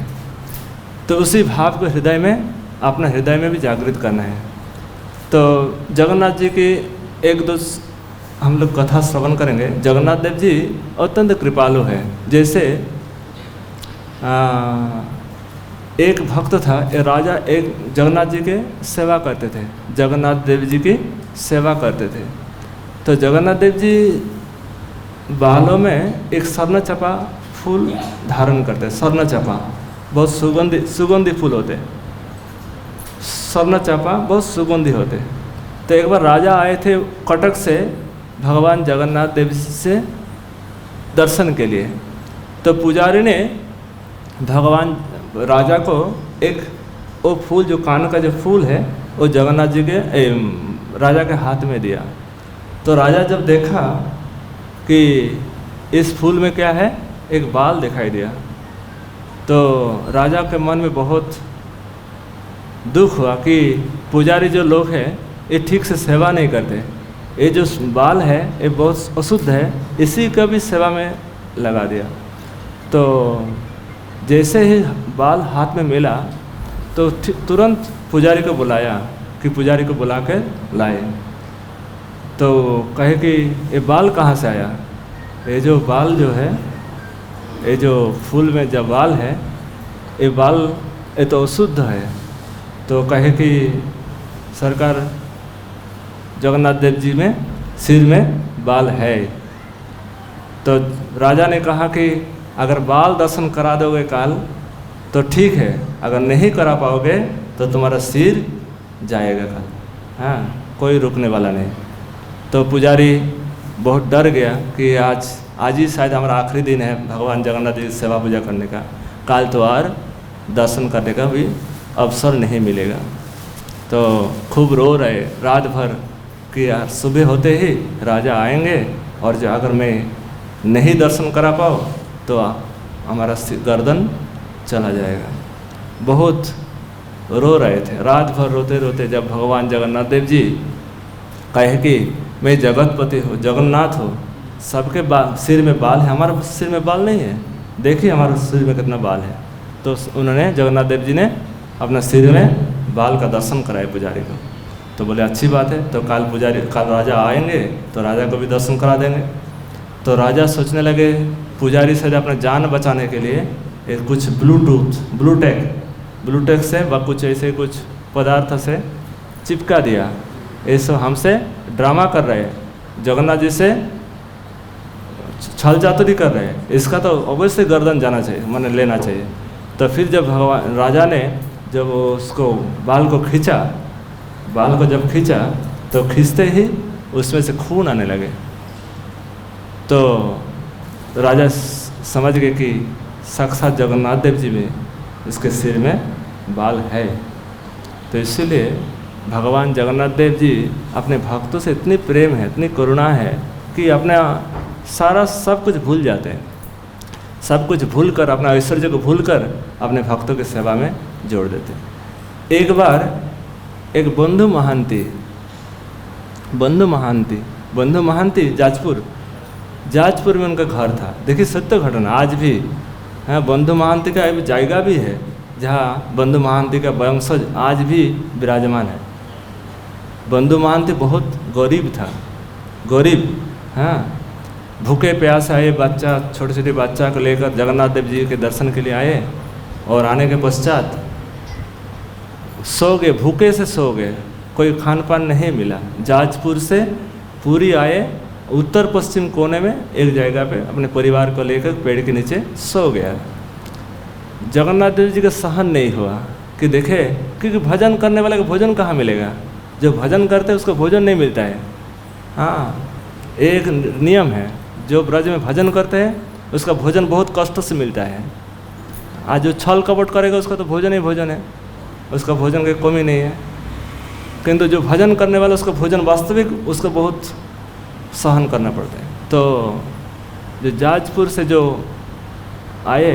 तो उसी भाव को हृदय में, अपना हृदय में भी जागृत करना है। तो जगन्नाथ जी की एक दो हम लोग कथा श्रवण करेंगे। जगन्नाथ देव जी अत्यंत कृपालु है। जैसे एक भक्त था, ये राजा एक जगन्नाथ जी के सेवा करते थे, जगन्नाथ देव जी की सेवा करते थे। तो जगन्नाथ देव जी बालों में एक स्वर्ण चपा फूल धारण करते हैं। स्वर्ण चपा बहुत सुगंधी फूल होते हैं, स्वर्ण चपा बहुत सुगंधी होते हैं। तो एक बार राजा आए थे कटक से भगवान जगन्नाथ देव से दर्शन के लिए। तो पुजारी ने भगवान राजा को एक वो फूल, जो कान का जो फूल है, वो जगन्नाथ जी के राजा के हाथ में दिया। तो राजा जब देखा कि इस फूल में क्या है, एक बाल दिखाई दिया, तो राजा के मन में बहुत दुख हुआ कि पुजारी जो लोग हैं ये ठीक से सेवा नहीं करते, ये जो बाल है ये बहुत अशुद्ध है, इसी का भी सेवा में लगा दिया। तो जैसे ही बाल हाथ में मिला तो तुरंत पुजारी को बुलाया कि पुजारी को बुला कर लाए। तो कहे कि ये बाल कहाँ से आया, ये जो बाल जो है, ये जो फूल में जब बाल है, ये बाल ये तो अशुद्ध है। तो कहे कि सरकार जगन्नाथ देव जी में सिर में बाल है। तो राजा ने कहा कि अगर बाल दर्शन करा दोगे काल तो ठीक है, अगर नहीं करा पाओगे तो तुम्हारा सिर जाएगा काल, हाँ, कोई रुकने वाला नहीं। तो पुजारी बहुत डर गया कि आज ही शायद हमारा आखिरी दिन है भगवान जगन्नाथ जी की सेवा पूजा करने का, काल तो और दर्शन करने का भी अवसर नहीं मिलेगा। तो खूब रो रहे रात भर कि यार सुबह होते ही राजा आएंगे और जो अगर मैं नहीं दर्शन करा पाओ तो हमारा गर्दन चला जाएगा। बहुत रो रहे थे, रात भर रोते रोते। जब भगवान जगन्नाथ देव जी कहे कि मैं जगतपति हूँ, जगन्नाथ हूँ, सबके सिर में बाल है, हमारा सिर में बाल नहीं है, देखिए हमारे सिर में कितना बाल है। तो उन्होंने जगन्नाथ देव जी ने अपना सिर में बाल का दर्शन कराए पुजारी को। तो बोले अच्छी बात है, तो काल राजा आएंगे तो राजा को भी दर्शन करा देंगे। तो राजा सोचने लगे पुजारी से अपना जान बचाने के लिए कुछ ब्लूटेक से व कुछ ऐसे कुछ पदार्थ से चिपका दिया, ऐसा हमसे ड्रामा कर रहे हैं, जगन्नाथ जी से छल चातुरी कर रहे हैं, इसका तो अवश्य गर्दन जाना चाहिए, मैंने लेना चाहिए। तो फिर जब भगवान राजा ने जब उसको बाल को जब खींचा तो खींचते ही उसमें से खून आने लगे। तो राजा समझ गए कि साक्षात जगन्नाथ देव जी में इसके सिर में बाल है। तो इसीलिए भगवान जगन्नाथ देव जी अपने भक्तों से इतनी प्रेम है, इतनी करुणा है कि अपना सारा सब कुछ भूल जाते हैं, सब कुछ भूल कर, अपना ऐश्वर्य को भूल कर अपने भक्तों की सेवा में जोड़ देते हैं। एक बार एक बंधु महांती जाजपुर में उनका घर था। देखिए सत्य घटना, आज भी हाँ, बंधु महांती का एक जायगा भी है जहाँ बंधु महांती का वंशज आज भी विराजमान है। बंधु महांती बहुत गरीब था, हाँ, भूखे प्यासे आए, छोटे छोटे बच्चा को लेकर जगन्नाथ देव जी के दर्शन के लिए आए और आने के पश्चात सो गए, भूखे से सो गए, कोई खान पान नहीं मिला। जाजपुर से पूरी आए, उत्तर पश्चिम कोने में एक जगह पे अपने परिवार को लेकर पेड़ के नीचे सो गया। जगन्नाथ देव जी का सहन नहीं हुआ कि देखे, क्योंकि भजन करने वाले को भोजन कहाँ मिलेगा, जो भजन करते हैं उसको भोजन नहीं मिलता है। हाँ, एक नियम है, जो ब्रज में भजन करते हैं उसका भोजन बहुत कष्ट से मिलता है। आज जो छल कपट करेगा उसका तो भोजन ही भोजन है, उसका भोजन की कमी नहीं है। किंतु जो भजन करने वाला उसका भोजन वास्तविक उसको बहुत सहन करना पड़ता है। तो जो जाजपुर से जो आए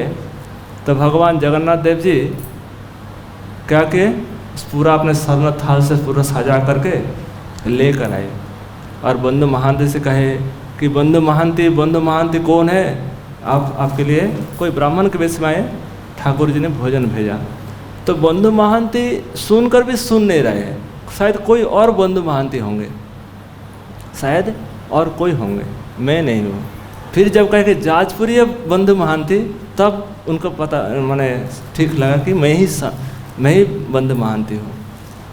तो भगवान जगन्नाथ देव जी क्या किए, पूरा अपने स्वर्ण थाल से पूरा सजा करके लेकर आए और बंधु महांती से कहे कि बंधु महांती कौन है, आपके लिए कोई ब्राह्मण के वेश में आए, ठाकुर जी ने भोजन भेजा। तो बंधु महांती सुनकर भी सुन नहीं रहे हैं, शायद कोई और बंधु महांती होंगे, शायद और कोई होंगे, मैं नहीं हूँ। फिर जब कहे कि जाजपुरी बंधु महांती, तब उनको पता, मैंने ठीक लगा कि मैं ही बंधु महांती हूँ।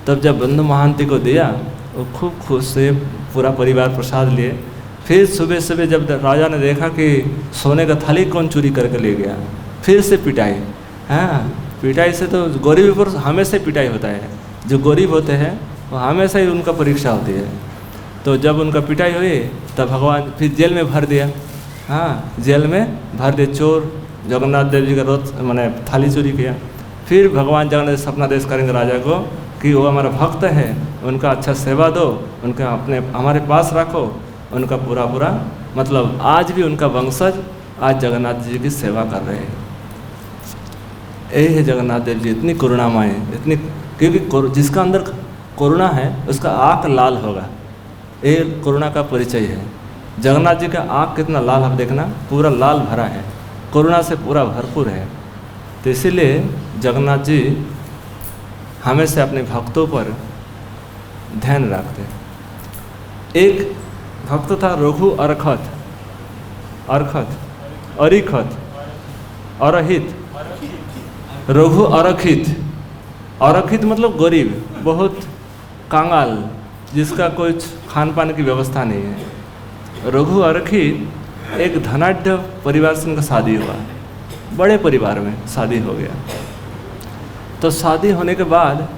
तब जब बंधु महांती को दिया, वो खूब खुश से पूरा परिवार प्रसाद लिए। फिर सुबह सुबह जब राजा ने देखा कि सोने का थाली कौन चोरी करके ले गया, फिर से पिटाई। हाँ, पिटाई से तो गरीब पर हमेशा पिटाई होता है, जो गरीब होते हैं वो हमेशा ही उनका परीक्षा होती है। तो जब उनका पिटाई हुई तब भगवान फिर जेल में भर दिया। हाँ, जेल में भर दिया, चोर जगन्नाथ देव जी का रथ मैंने थाली चोरी किया। फिर भगवान जगन्नाथ सपनादेश करेंगे राजा को कि वो हमारा भक्त है, उनका अच्छा सेवा दो, उनका अपने हमारे पास रखो, उनका पूरा पूरा मतलब आज भी उनका वंशज आज जगन्नाथ जी की सेवा कर रहे हैं। यही है जगन्नाथ देव जी, इतनी करुणामय, इतनी, क्योंकि जिसका अंदर करुणा है उसका आँख लाल होगा, ये करुणा का परिचय है। जगन्नाथ जी का आँख कितना लाल, आप देखना पूरा लाल भरा है, करुणा से पूरा भरपूर है। तो इसीलिए जगन्नाथ जी हमेशा अपने भक्तों पर ध्यान रखते। एक भक्त था रघु अरखत, अरिखत, अरहित, रघु अरखित। अरखित मतलब गरीब, बहुत कांगाल, जिसका कोई खान पान की व्यवस्था नहीं है। रघु अरखित एक धनाढ्य परिवार से उनका शादी हुआ, बड़े परिवार में शादी हो गया। तो शादी होने के बाद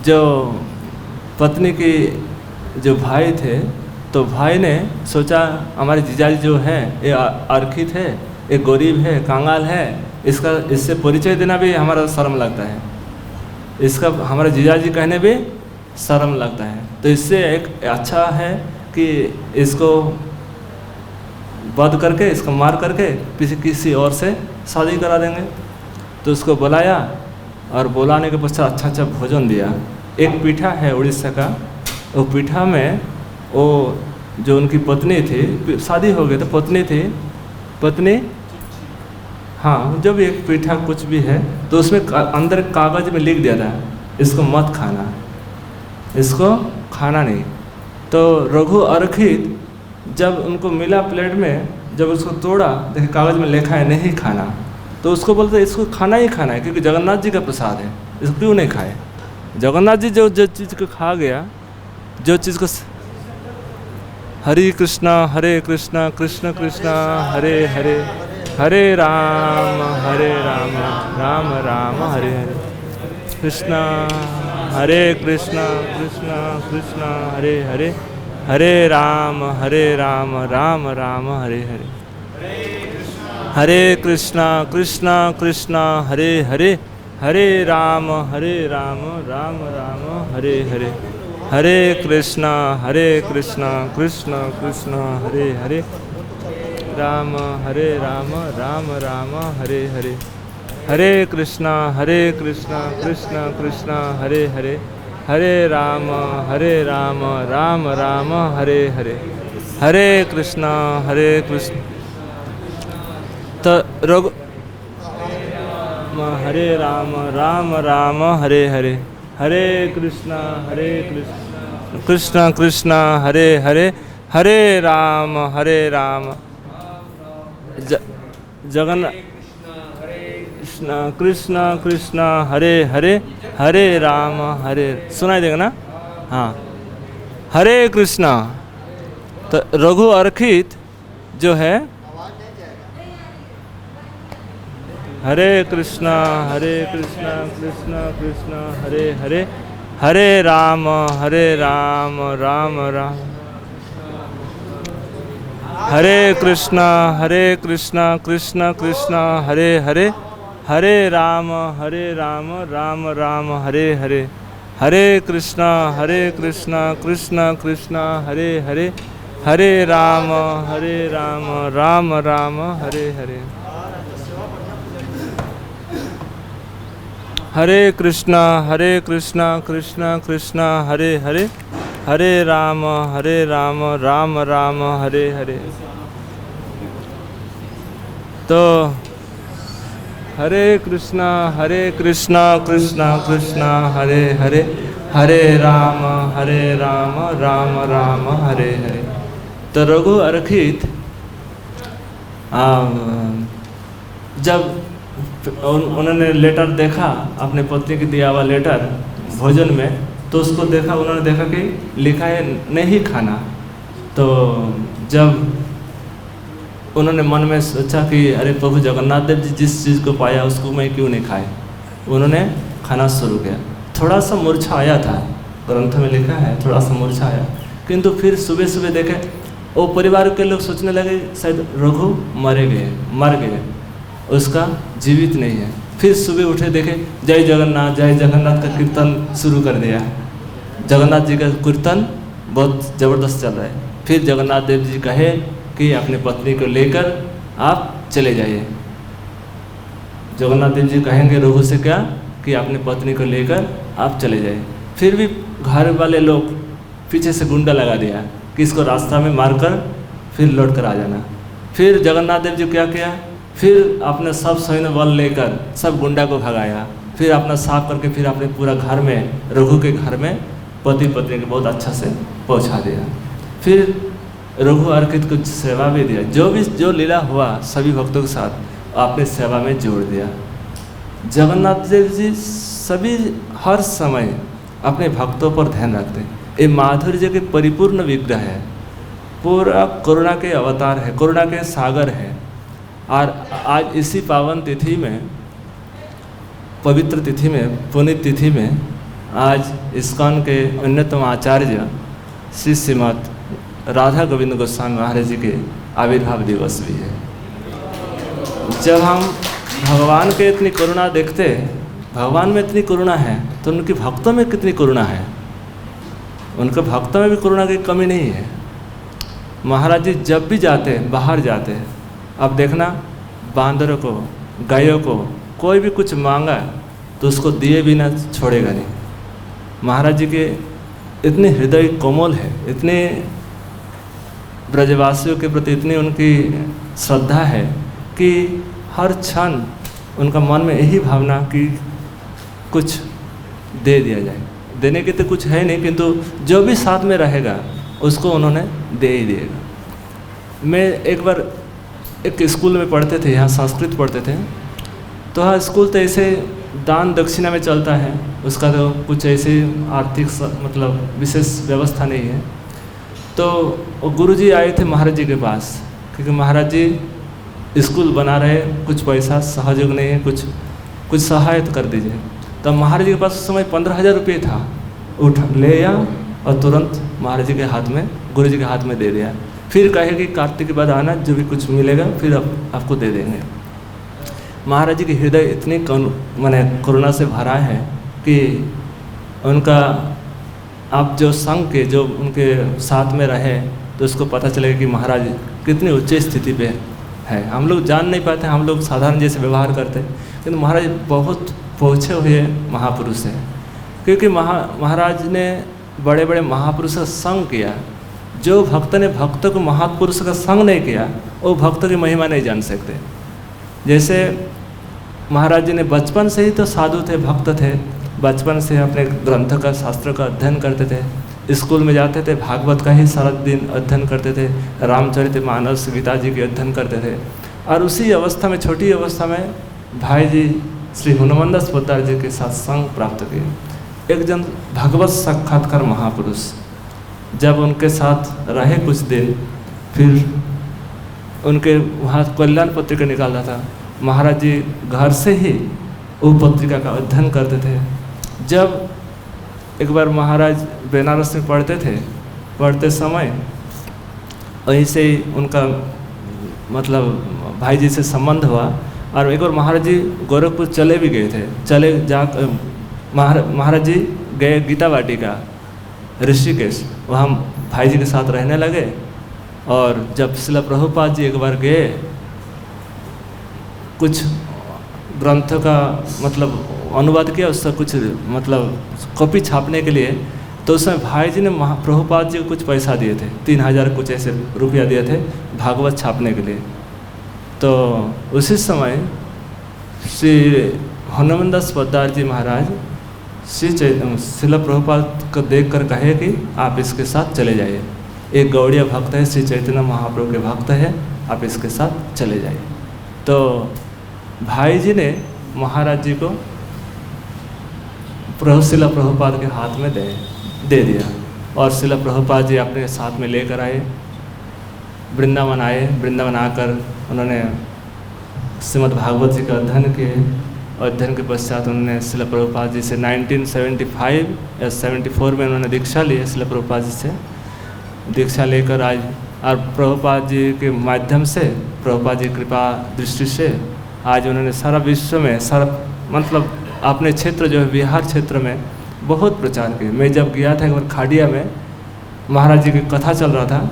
जो पत्नी की जो भाई थे, तो भाई ने सोचा हमारे जीजाजी जो है ये अरखित है, ये गरीब है, कांगाल है, इससे परिचय देना भी हमारा शर्म लगता है, इसका हमारे जीजाजी कहने भी शर्म लगता है। तो इससे एक अच्छा है कि इसको वध करके, इसको मार करके किसी और से शादी करा देंगे। तो उसको बुलाया और बुलाने के पश्चात अच्छा अच्छा भोजन दिया। एक पीठा है उड़ीसा का, वो पीठा में वो जो उनकी पत्नी थी, शादी हो गई तो पत्नी थी, पत्नी हाँ, जब एक पीठा कुछ भी है तो उसमें अंदर कागज़ में लिख दिया था इसको मत खाना, इसको खाना नहीं। तो रघु अरखित जब उनको मिला प्लेट में, जब उसको तोड़ा, देखिए कागज़ में लिखा है नहीं खाना, तो उसको बोलते इसको खाना ही खाना है क्योंकि जगन्नाथ जी का प्रसाद है, इसको क्यों नहीं खाए। जगन्नाथ जी जो चीज़ को खा गया, जो चीज़ को, हरे कृष्णा कृष्ण कृष्ण हरे हरे, हरे राम राम राम हरे हरे, कृष्ण कृष्ण कृष्ण हरे हरे, हरे राम राम राम हरे हरे, हरे कृष्ण कृष्ण हरे हरे, हरे राम राम राम हरे हरे, हरे कृष्ण कृष्ण कृष्ण हरे हरे, राम राम राम हरे हरे, हरे कृष्ण कृष्ण कृष्ण हरे हरे, हरे राम राम राम हरे हरे, हरे कृष्ण तो रघु हरे राम राम हरे हरे, हरे कृष्ण कृष्ण कृष्ण हरे हरे, हरे राम जगन्नाथ कृष्ण कृष्ण हरे हरे, हरे राम सुनाई देगा ना, हाँ, हरे कृष्णा। तो रघु अरखित जो है हरे कृष्णा कृष्ण कृष्ण हरे हरे, हरे राम राम राम, हरे कृष्णा कृष्ण कृष्ण हरे हरे, हरे राम राम राम हरे हरे, हरे कृष्णा कृष्ण कृष्ण हरे हरे, हरे राम राम राम हरे हरे, हरे कृष्णा कृष्ण कृष्ण हरे हरे, हरे राम राम राम हरे हरे। तो हरे कृष्णा कृष्ण कृष्ण हरे हरे, हरे राम राम राम हरे हरे। तो रघु अरखित जब उन्होंने लेटर देखा, अपने पत्नी की दिया हुआ लेटर भोजन में, तो उसको देखा, उन्होंने देखा कि लिखा है नहीं खाना। तो जब उन्होंने मन में सोचा कि अरे प्रभु जगन्नाथ देव जी जिस चीज़ को पाया उसको मैं क्यों नहीं खाए, उन्होंने खाना शुरू किया। थोड़ा सा मूर्छा आया था, ग्रंथ में लिखा है थोड़ा सा मूर्छा आया, किंतु फिर सुबह सुबह देखे वो परिवार के लोग सोचने लगे शायद रघु मर गए, उसका जीवित नहीं है। फिर सुबह उठे देखे जय जगन्नाथ का कीर्तन शुरू कर दिया। जगन्नाथ जी का कीर्तन बहुत ज़बरदस्त चल रहा है। फिर जगन्नाथ देव जी कहे कि अपनी पत्नी को लेकर आप चले जाइए। जगन्नाथ देव जी कहेंगे रघु से क्या कि अपनी पत्नी को लेकर आप चले जाइए। फिर भी घर वाले लोग पीछे से गुंडा लगा दिया कि इसको रास्ता में मारकर फिर लौट कर आ जाना। फिर जगन्नाथ देव जी क्या किया, फिर अपने सब सैन्य बल लेकर सब गुंडा को भगाया, फिर अपना साफ करके फिर अपने पूरा घर में, रघु के घर में पति पत्नी को बहुत अच्छा से पहुंचा दिया। फिर रघु अर्कित को सेवा भी दिया, जो लीला हुआ सभी भक्तों के साथ अपने सेवा में जोड़ दिया। जगन्नाथ देव जी सभी हर समय अपने भक्तों पर ध्यान रखते हैं। ये माधुर्य के परिपूर्ण विग्रह है, पूरा करुणा के अवतार है, करुणा के सागर है। और आज इसी पावन तिथि में, पवित्र तिथि में, पुनीत तिथि में आज इस्कॉन के अन्यतम आचार्य श्री श्रीमद राधा गोविंद गोस्वामी महाराज जी के आविर्भाव दिवस भी है। जब हम भगवान के इतनी करुणा देखते, भगवान में इतनी करुणा है तो उनके भक्तों में कितनी करुणा है, उनके भक्तों में भी करुणा की कमी नहीं है। महाराज जी जब भी जाते, बाहर जाते, अब देखना बांदरों को, गायों को कोई भी कुछ मांगा तो उसको दिए बिना छोड़ेगा नहीं। महाराज जी के इतने हृदय कोमल है, इतने ब्रजवासियों के प्रति इतनी उनकी श्रद्धा है कि हर क्षण उनका मन में यही भावना कि कुछ दे दिया जाए। देने के तो कुछ है नहीं, किंतु जो भी साथ में रहेगा उसको उन्होंने दे ही दिएगा। मैं एक बार एक स्कूल में पढ़ते थे, यहाँ संस्कृत पढ़ते थे, तो हाँ स्कूल तो ऐसे दान दक्षिणा में चलता है, उसका तो कुछ ऐसे आर्थिक मतलब विशेष व्यवस्था नहीं है। तो वो गुरुजी आए थे महाराज जी के पास, क्योंकि महाराज जी स्कूल बना रहे, कुछ पैसा सहयोग नहीं है, कुछ सहायता कर दीजिए। तब महाराज जी के पास उस समय 15,000 रुपये था, उठ ले आया और तुरंत महाराज जी के हाथ में, गुरु जी के हाथ में दे दिया। फिर कहे कि कार्तिक के बाद आना, जो भी कुछ मिलेगा फिर आपको दे देंगे। महाराज जी के हृदय इतनी माने करुणा से भरा है कि उनका आप जो संग के, जो उनके साथ में रहे तो उसको पता चलेगा कि महाराज कितनी उच्च स्थिति पे है। हम लोग जान नहीं पाते, हम लोग साधारण जैसे व्यवहार करते हैं, लेकिन महाराज बहुत पहुँचे हुए महापुरुष हैं, क्योंकि महाराज ने बड़े बड़े महापुरुष का संग किया। जो भक्त ने भक्त को महापुरुष का संग नहीं किया वो भक्त की महिमा नहीं जान सकते। जैसे महाराज जी ने बचपन से ही तो साधु थे, भक्त थे, बचपन से अपने ग्रंथ का, शास्त्र का अध्ययन करते थे, स्कूल में जाते थे, भागवत का ही सारा दिन अध्ययन करते थे, रामचरितमानस, गीता जी के अध्ययन करते थे। और उसी अवस्था में, छोटी अवस्था में भाई जी श्री हनुमंदास पोद्दार जी के साथ संग प्राप्त किए। एक जन भगवत साक्षात्कार महापुरुष, जब उनके साथ रहे कुछ दिन, फिर उनके वहाँ कल्याण पत्रिका निकाला था। महाराज जी घर से ही वो पत्रिका का अध्ययन करते थे। जब एक बार महाराज बनारस में पढ़ते थे, पढ़ते समय वहीं से उनका मतलब भाई जी से संबंध हुआ, और एक बार महाराज जी गोरखपुर चले भी गए थे। चले जा महाराज जी गए गीता वाटिका ऋषिकेश, वहाँ भाई जी के साथ रहने लगे। और जब श्रील प्रभुपाद जी एक बार गए कुछ ग्रंथ का मतलब अनुवाद किया, उसका कुछ मतलब कॉपी छापने के लिए, तो उसमें भाई जी ने प्रभुपाद जी को कुछ पैसा दिए थे, 3,000 कुछ ऐसे रुपया दिए थे भागवत छापने के लिए। तो उसी समय श्री हनुमंदास पोद्दार जी महाराज श्रील प्रभुपाद को देखकर कहे कि आप इसके साथ चले जाइए, एक गौड़िया भक्त है, श्री चैतन्य महाप्रभु के भक्त है, आप इसके साथ चले जाइए। तो भाई जी ने महाराज जी को श्रील प्रभुपाद के हाथ में दे दिया, और श्रील प्रभुपाद जी अपने साथ में लेकर आए, वृंदावन आए। वृंदावन आकर उन्होंने श्रीमद् भागवत जी का अध्ययन किए। अध्ययन के पश्चात उन्होंने श्रील प्रभुपाद जी से 1975 या 74 में उन्होंने दीक्षा ली है। श्रील प्रभुपाद जी से दीक्षा लेकर आज, और प्रभुपाद जी के माध्यम से, प्रभुपाद जी कृपा दृष्टि से आज उन्होंने सारा विश्व में, सारा मतलब अपने क्षेत्र जो है बिहार क्षेत्र में बहुत प्रचार किया। मैं जब गया था एक बार खाड़िया में, महाराज जी की कथा चल रहा था,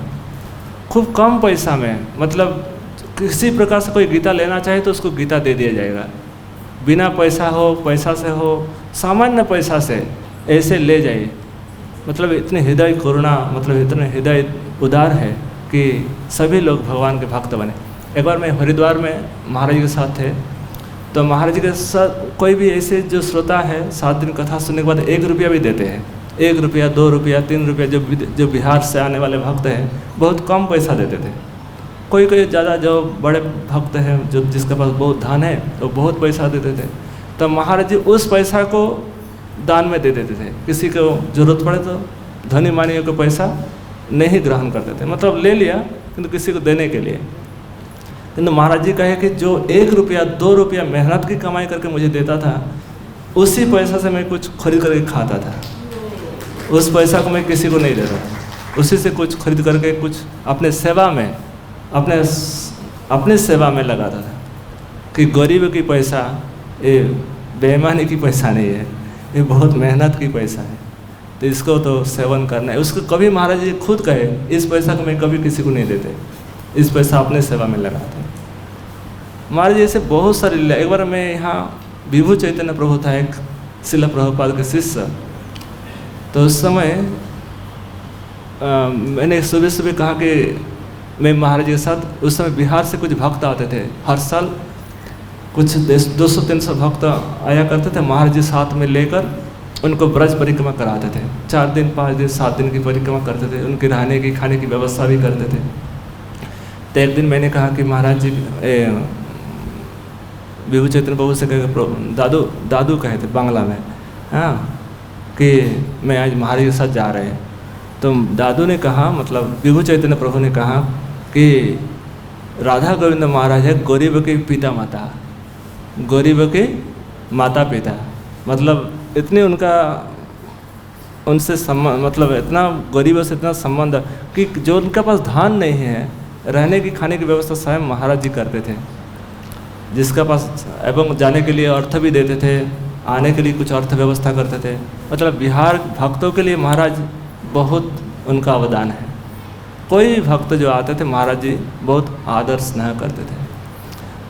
खूब कम पैसा में, मतलब किसी प्रकार से कोई गीता लेना चाहे तो उसको गीता दे दिया जाएगा, बिना पैसा हो, पैसा से हो, सामान्य पैसा से ऐसे ले जाइए। मतलब इतने हृदय करुणा, मतलब इतने हृदय उदार है कि सभी लोग भगवान के भक्त बने। एक बार मैं हरिद्वार में महाराज जी के साथ थे, तो महाराज जी के साथ कोई भी ऐसे जो श्रोता है 7 दिन कथा सुनने के बाद 1 रुपया भी देते हैं, 1 रुपया, 2 रुपया, 3 रुपया, जो बिहार से आने वाले भक्त हैं बहुत कम पैसा देते थे। कोई ज़्यादा जो बड़े भक्त हैं, जो जिसके पास बहुत धन है तो बहुत पैसा देते थे। तो महाराज जी उस पैसा को दान में दे देते थे, किसी को ज़रूरत पड़े तो धनी मानियों को पैसा नहीं ग्रहण करते थे, मतलब ले लिया किंतु किसी को देने के लिए। किंतु महाराज जी कहे कि जो 1 रुपया 2 रुपया मेहनत की कमाई करके मुझे देता था, उसी पैसा से मैं कुछ खरीद करके खाता था, उस पैसा को मैं किसी को नहीं देता था, उसी से कुछ खरीद करके कुछ अपने सेवा में, अपने सेवा में लगाता था। कि गरीब की पैसा ये बेईमानी की पैसा नहीं है, ये बहुत मेहनत की पैसा है, तो इसको तो सेवन करना है। उसको कभी महाराज जी खुद कहे इस पैसा को मैं कभी किसी को नहीं देते, इस पैसा अपने सेवा में लगाते हैं। महाराज जी ऐसे बहुत सारे लीला। एक बार मैं यहाँ विभु चैतन्य प्रभु था, एक शिला प्रभुपाद के शिष्य, तो उस समय मैंने सुबह सुबह कहा कि मैं महाराज जी के साथ, उस समय बिहार से कुछ भक्त आते थे, हर साल कुछ 200-300 भक्त आया करते थे, महाराज जी साथ में लेकर उनको ब्रज परिक्रमा कराते थे। 4 दिन 5 दिन 7 दिन की परिक्रमा करते थे, उनके रहने की खाने की व्यवस्था भी करते थे। तो एक दिन मैंने कहा कि महाराज जी, विभु चैतन्य प्रभु से कहे, दादू कहे थे बांग्ला में, हाँ, कि मैं आज महाराज के साथ जा रहे हैं। तो दादू ने कहा, मतलब विभु चैतन्य प्रभु ने कहा कि राधा गोविंद महाराज है गरीब के पिता माता, गरीब के माता पिता, मतलब इतने उनसे संबंध, मतलब इतना गरीबों से इतना संबंध कि जो उनके पास धन नहीं है, रहने की खाने की व्यवस्था स्वयं महाराज जी करते थे, जिसका पास एवं जाने के लिए अर्थ भी देते थे, आने के लिए कुछ अर्थ व्यवस्था करते थे। मतलब बिहार भक्तों के लिए महाराज बहुत उनका अवदान है। कोई भक्त जो आते थे महाराज जी बहुत आदर स्नेह करते थे।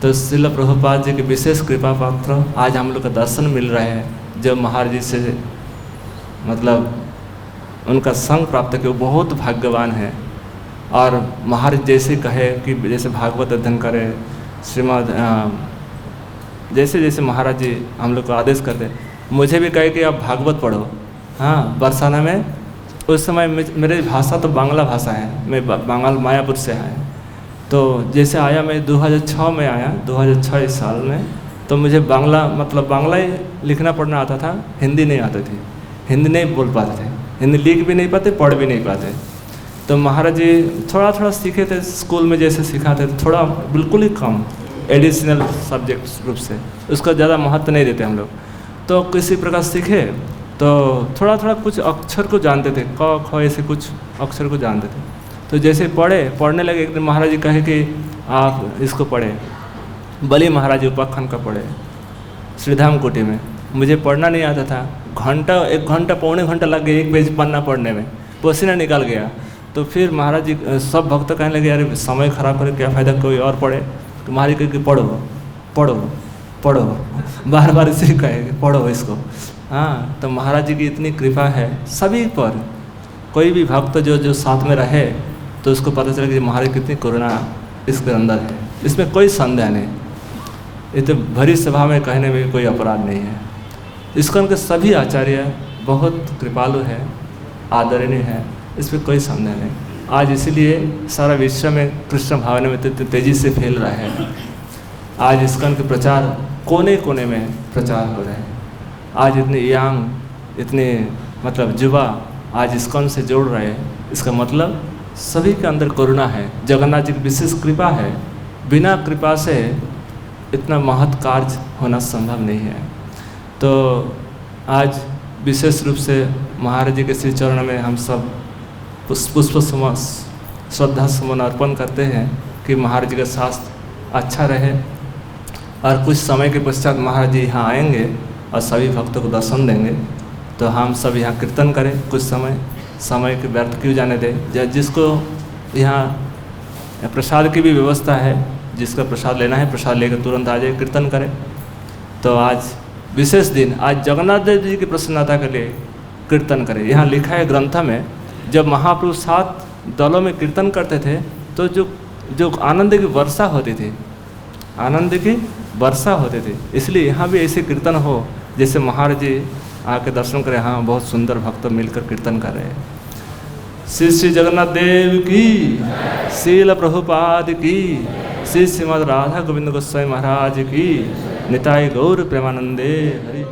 तो श्रील प्रभुपाद जी के विशेष कृपा पात्र आज हम लोग का दर्शन मिल रहे हैं, जो महाराज जी से मतलब उनका संग प्राप्त किया, वो बहुत भाग्यवान है। और महाराज जैसे कहे कि जैसे भागवत अध्ययन करें, श्रीमद जैसे जैसे महाराज जी हम लोग को आदेश करते, मुझे भी कहे कि आप भागवत पढ़ो। हाँ, बरसाना में उस समय मेरी भाषा तो बांग्ला भाषा है, मैं बंगाल मायापुर से आया। तो जैसे आया मैं 2006 में आया, 2006 इस साल में, तो मुझे बांग्ला, मतलब बांग्ला ही लिखना पढ़ना आता था, हिंदी नहीं आती थी, हिंदी नहीं बोल पाते थे, हिंदी लिख भी नहीं पाते, पढ़ भी नहीं पाते। तो महाराज जी थोड़ा थोड़ा सीखे थे, स्कूल में जैसे सिखाते थे, थोड़ा बिल्कुल ही कम, एडिशनल सब्जेक्ट रूप से, उसका ज़्यादा महत्व नहीं देते हम लोग। तो किसी प्रकार सीखे, तो थोड़ा थोड़ा कुछ अक्षर को जानते थे, क ख ऐसे कुछ अक्षर को जानते थे। तो जैसे पढ़ने लगे, एक दिन महाराज जी कहे कि आप इसको पढ़े, बलि महाराज जी उपाख्यान का पढ़े श्रीधाम कोटी में। मुझे पढ़ना नहीं आता था, 1 घंटा पौने घंटा लग गया 1 पेज पन्ना पढ़ने में, पसीना निकल गया। तो फिर महाराज जी सब भक्त कहने लगे, अरे समय खराब करे, क्या फ़ायदा, कोई और पढ़े। तो महाराज कहे कि पढ़ो पढ़ो पढ़ो, बार बार इसे कहे पढ़ो इसको। हाँ, तो महाराज जी की इतनी कृपा है सभी पर, कोई भी भक्त जो साथ में रहे तो उसको पता चले कि महाराज कितनी करुणा इसके अंदर है, इसमें कोई संदेह नहीं। ये तो भरी सभा में कहने में कोई अपराध नहीं है। ISKCON के सभी आचार्य बहुत कृपालु है, आदरणीय है, इसमें कोई संदेह नहीं। आज इसीलिए सारा विश्व में कृष्ण भावना में तेजी से फैल रहा है। आज ISKCON के प्रचार कोने कोने में प्रचार हो रहे हैं। आज इतने यंग, इतने मतलब युवा आज ISKCON से जोड़ रहे हैं, इसका मतलब सभी के अंदर करुणा है, जगन्नाथ जी की विशेष कृपा है। बिना कृपा से इतना महत् कार्य होना संभव नहीं है। तो आज विशेष रूप से महाराज जी के श्री चरण में हम सब पुष्प सुमन, श्रद्धा सुमन अर्पण करते हैं कि महाराज जी का शास्त्र अच्छा रहे। और कुछ समय के पश्चात महाराज जी यहाँ आएंगे और सभी भक्तों को दर्शन देंगे, तो हम सब यहाँ कीर्तन करें कुछ समय के व्यर्थ क्यों जाने दें। जिसको यहाँ प्रसाद की भी व्यवस्था है, जिसका प्रसाद लेना है प्रसाद लेकर तुरंत आ जाए, कीर्तन करें। तो आज विशेष दिन, आज जगन्नाथ देव जी की प्रसन्नता के लिए कीर्तन करें। यहाँ लिखा है ग्रंथ में, जब महाप्रभु 7 दलों में कीर्तन करते थे तो जो आनंद की वर्षा होती थी, आनंद की वर्षा होती थी। इसलिए यहाँ भी ऐसे कीर्तन हो जैसे महाराज जी आके दर्शन करें, हाँ बहुत सुंदर भक्त मिलकर कीर्तन कर रहे हैं। श्री श्री जगन्नाथ देव की, श्रील प्रभुपाद की, श्री श्रीमद् राधा गोविंद गोस्वामी महाराज की, निताई गौर प्रेमानंदे हरि।